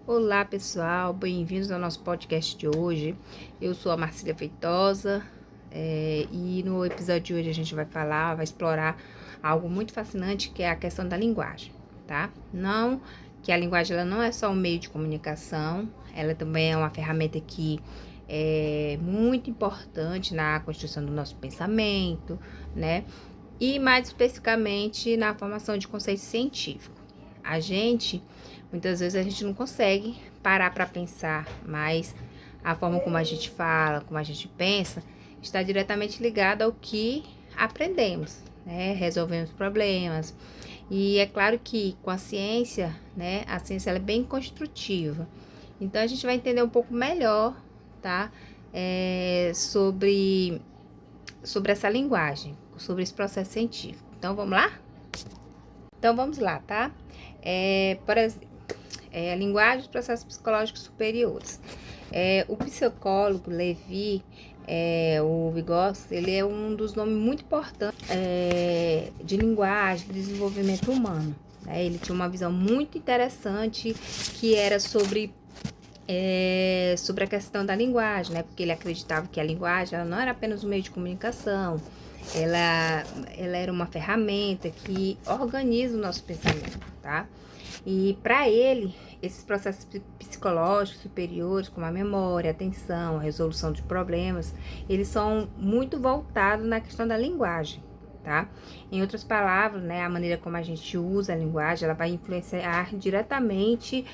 Olá pessoal, bem-vindos ao nosso podcast de hoje. Eu sou a Marcília Feitosa e no episódio de hoje a gente vai explorar algo muito fascinante, que é a questão da linguagem, tá? Não que a linguagem ela não é só um meio de comunicação, ela também é uma ferramenta que é muito importante na construção do nosso pensamento, né? E mais especificamente na formação de conceitos científicos. Muitas vezes a gente não consegue parar para pensar, mas a forma como a gente fala, como a gente pensa, está diretamente ligada ao que aprendemos, né? Resolvemos problemas. E é claro que com a ciência, né? A ciência ela é bem construtiva. Então a gente vai entender um pouco melhor, tá? Sobre essa linguagem, sobre esse processo científico. Então vamos lá? Então vamos lá, tá? Por exemplo, a linguagem dos processos psicológicos superiores. O psicólogo Levi, o Vygotsky, ele é um dos nomes muito importantes de linguagem, de desenvolvimento humano, né? Ele tinha uma visão muito interessante que era sobre a questão da linguagem, né? Porque ele acreditava que a linguagem ela não era apenas um meio de comunicação, ela era uma ferramenta que organiza o nosso pensamento, tá? E para ele, esses processos psicológicos superiores, como a memória, a atenção, a resolução de problemas, eles são muito voltados na questão da linguagem, tá? Em outras palavras, né, a maneira como a gente usa a linguagem, ela vai influenciar diretamente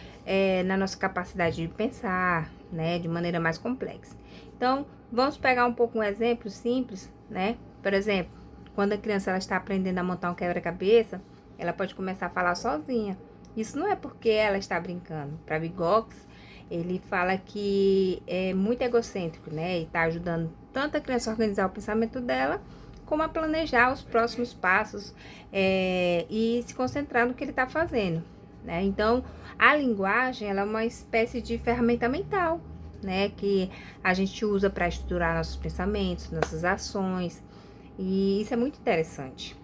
na nossa capacidade de pensar, né, de maneira mais complexa. Então, vamos pegar um exemplo simples, né? Por exemplo, quando a criança ela está aprendendo a montar um quebra-cabeça, ela pode começar a falar sozinha. Isso não é porque ela está brincando. Para Vygotsky, ele fala que é muito egocêntrico, né? E está ajudando tanto a criança a organizar o pensamento dela, como a planejar os próximos passos e se concentrar no que ele está fazendo, né? Então, a linguagem ela é uma espécie de ferramenta mental, né? Que a gente usa para estruturar nossos pensamentos, nossas ações. E isso é muito interessante.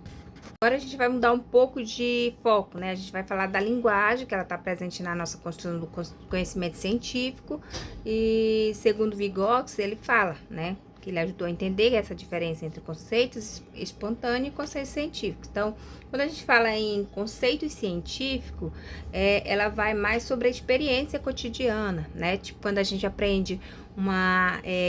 Agora a gente vai mudar um pouco de foco, né? A gente vai falar da linguagem, que ela está presente na nossa construção do conhecimento científico. E segundo Vygotsky, ele fala, né? Que ele ajudou a entender essa diferença entre conceitos espontâneos e conceitos científicos. Então, quando a gente fala em conceitos científicos, ela vai mais sobre a experiência cotidiana, né? Tipo, quando a gente aprende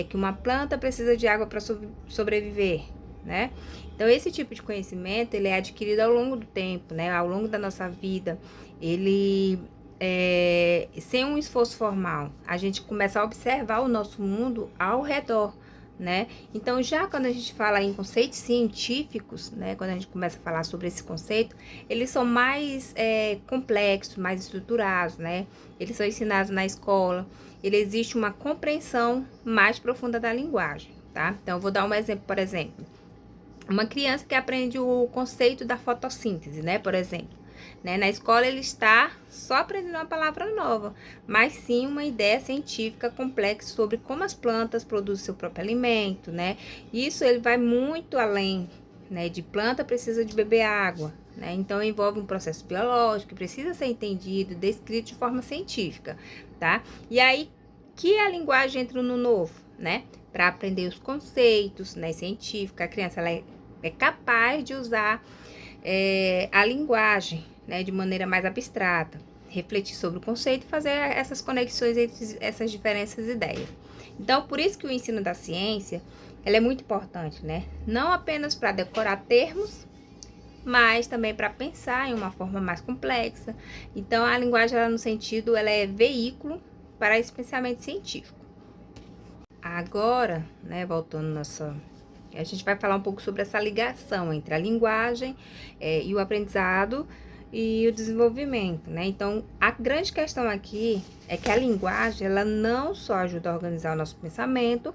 que uma planta precisa de água para sobreviver, né? Então, esse tipo de conhecimento, ele é adquirido ao longo do tempo, né? Ao longo da nossa vida, ele sem um esforço formal, a gente começa a observar o nosso mundo ao redor, né? Então, já quando a gente fala em conceitos científicos, né? Quando a gente começa a falar sobre esse conceito, eles são mais complexos, mais estruturados, né? Eles são ensinados na escola, existe uma compreensão mais profunda da linguagem, tá? Então, eu vou dar um exemplo, por exemplo. Uma criança que aprende o conceito da fotossíntese, né, por exemplo. Né? Na escola ele está só aprendendo uma palavra nova, mas sim uma ideia científica complexa sobre como as plantas produzem seu próprio alimento, né? Isso ele vai muito além, né? De planta precisa de beber água, né? Então envolve um processo biológico que precisa ser entendido, descrito de forma científica, tá? E aí que a linguagem entra no novo, né? Para aprender os conceitos, né? Científica, a criança ela é capaz de usar a linguagem, né, de maneira mais abstrata, refletir sobre o conceito e fazer essas conexões entre essas diferentes ideias. Então, por isso que o ensino da ciência ela é muito importante, né? Não apenas para decorar termos, mas também para pensar em uma forma mais complexa. Então, a linguagem, ela, no sentido, ela é veículo para esse pensamento científico. Agora, né, voltando a gente vai falar um pouco sobre essa ligação entre a linguagem e o aprendizado e o desenvolvimento, né? Então, a grande questão aqui é que a linguagem, ela não só ajuda a organizar o nosso pensamento,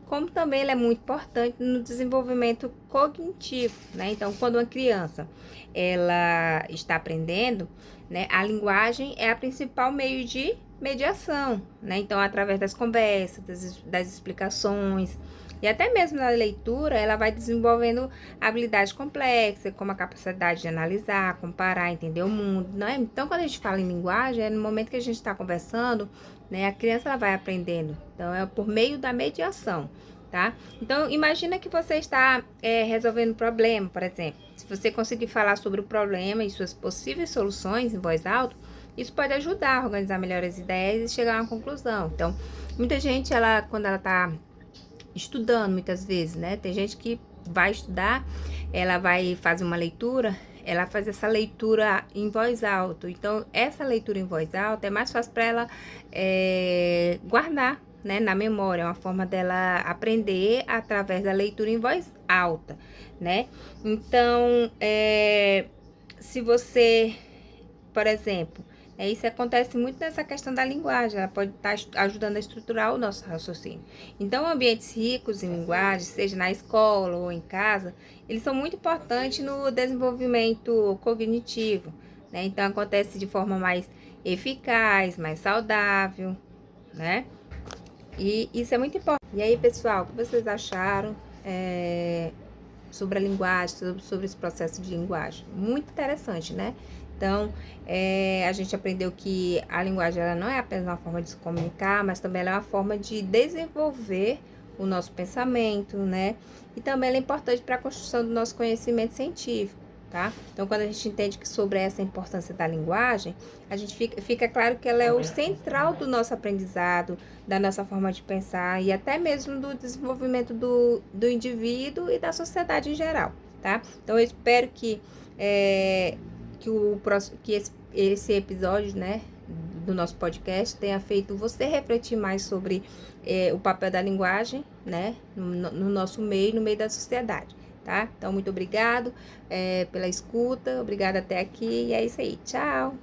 como também ela é muito importante no desenvolvimento cognitivo, né? Então, quando uma criança, ela está aprendendo, né? A linguagem é a principal meio de mediação, né? Então, através das conversas, das explicações, E até mesmo na leitura, ela vai desenvolvendo habilidades complexas, como a capacidade de analisar, comparar, entender o mundo, né? Então, quando a gente fala em linguagem, é no momento que a gente está conversando, né? A criança ela vai aprendendo. Então, é por meio da mediação, tá? Então, imagina que você está resolvendo um problema, por exemplo. Se você conseguir falar sobre o problema e suas possíveis soluções em voz alta, isso pode ajudar a organizar melhor as ideias e chegar a uma conclusão. Então, muita gente, quando ela está estudando, muitas vezes, né? Tem gente que vai estudar, ela vai fazer uma leitura, ela faz essa leitura em voz alta. Então, essa leitura em voz alta é mais fácil para ela guardar, né, na memória. É uma forma dela aprender através da leitura em voz alta, né? Então, se você, por exemplo, isso acontece muito nessa questão da linguagem, ela pode estar ajudando a estruturar o nosso raciocínio. Então, ambientes ricos em linguagem, seja na escola ou em casa, eles são muito importantes no desenvolvimento cognitivo, né? Então, acontece de forma mais eficaz, mais saudável, né? E isso é muito importante. E aí, pessoal, o que vocês acharam sobre a linguagem, sobre esse processo de linguagem? Muito interessante, né? Então, a gente aprendeu que a linguagem ela não é apenas uma forma de se comunicar, mas também ela é uma forma de desenvolver o nosso pensamento, né? E também ela é importante para a construção do nosso conhecimento científico, tá? Então, quando a gente entende que sobre essa importância da linguagem, a gente fica claro que ela é o central do nosso aprendizado, da nossa forma de pensar e até mesmo do desenvolvimento do indivíduo e da sociedade em geral, tá? Então, eu espero que esse episódio, né, do nosso podcast tenha feito você refletir mais sobre o papel da linguagem, né, no nosso meio, no meio da sociedade, tá? Então, muito obrigado pela escuta, obrigada até aqui, e é isso aí, tchau!